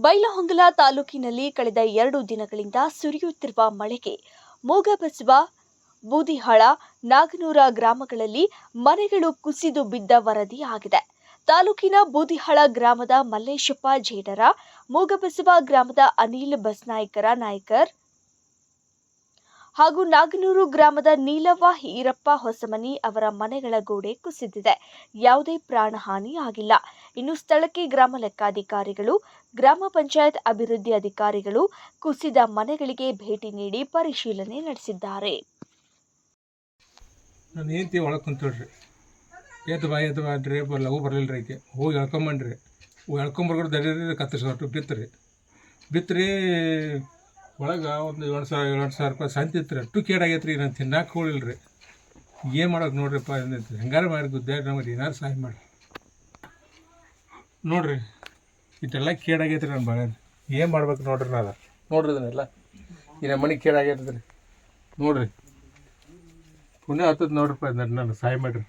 ಬೈಲಹೊಂಗಲ ತಾಲೂಕಿನಲ್ಲಿ ಕಳೆದ 2 ದಿನಗಳಿಂದ ಸುರಿಯುತ್ತಿರುವ ಮಳೆಗೆ ಮೂಗಬಸವ, ಬೂದಿಹಾಳ, ನಾಗನೂರ ಗ್ರಾಮಗಳಲ್ಲಿ ಮನೆಗಳು ಕುಸಿದು ಬಿದ್ದ ವರದಿಯಾಗಿದೆ. ತಾಲೂಕಿನ ಬೂದಿಹಾಳ ಗ್ರಾಮದ ಮಲ್ಲೇಶಪ್ಪ ಜೇಡರ, ಮೂಗಬಸವ ಗ್ರಾಮದ ಅನಿಲ್ ಬಸ್ನಾಯ್ಕರ ನಾಯ್ಕರ್ ಹಾಗೂ ನಾಗನೂರು ಗ್ರಾಮದ ನೀಲವ್ವ ಈರಪ್ಪ ಹೊಸಮನಿ ಅವರ ಮನೆಗಳ ಗೋಡೆ ಕುಸಿದಿದೆ. ಯಾವುದೇ ಪ್ರಾಣಹಾನಿ ಆಗಿಲ್ಲ. ಇನ್ನು ಸ್ಥಳಕ್ಕೆ ಗ್ರಾಮ ಲೆಕ್ಕಾಧಿಕಾರಿಗಳು, ಗ್ರಾಮ ಪಂಚಾಯತ್ ಅಭಿವೃದ್ಧಿ ಅಧಿಕಾರಿಗಳು ಕುಸಿದ ಮನೆಗಳಿಗೆ ಭೇಟಿ ನೀಡಿ ಪರಿಶೀಲನೆ ನಡೆಸಿದ್ದಾರೆ. ನಾನು ಹೆಂಡತಿ ಒಳಗೆ ಕುಂತಳ್ರಿ, ಎದ್ದು ಬಾಡ್ರಿ ಲಘು ಬರಲಿಲ್ಲ ರೀ. ಹೋಗಿ ಎಳ್ಕೊಂಬಂಡ್ರಿ, ಎಳ್ಕೊಂಬರ್ಕೊಂಡು ದಡ್ರಿ ಕತ್ತರಿಸ್ಕೊಟ್ಟು ಬಿತ್ತರಿ ಒಳಗೆ ಒಂದು 7,000 ರೂಪಾಯಿ ಸಂತಿ ಇತ್ತು ರೀ. ಅಷ್ಟು ಕೇಡಾಗೈತೆ ರೀ. ನಾನು ತಿನ್ನಕ್ಕೆ ಹೋಗಿಲ್ಲ ರೀ. ಏನು ಮಾಡೋಕೆ ನೋಡ್ರಿಪ್ಪ ಅಂದೈತಿ. ಹೆಂಗಾರ ಮಾಡಿ ಗುದ್ದಾಡಿ ನಮಗೆ ಏನಾರು ಸಹಾಯ ಮಾಡಿ ನೋಡಿರಿ. ಇಷ್ಟೆಲ್ಲ ಕೇಡಾಗೈತೆ ರೀ ನನ್ನ ಬಾಳೆ. ಏನು ಮಾಡ್ಬೇಕು ನೋಡ್ರಿ. ನಾನು ನೋಡ್ರಿ ಅದನ್ನೆಲ್ಲ ಈ ನಮ್ಮ ಮನೆಗೆ ಕೇಡಾಗೈತೆ ರೀ. ನೋಡಿರಿ ಪುಣ್ಯ ಹತ್ತದ ನೋಡ್ರಿಪ್ಪ, ನನ್ನ ಸಹಾಯ ಮಾಡಿರಿ.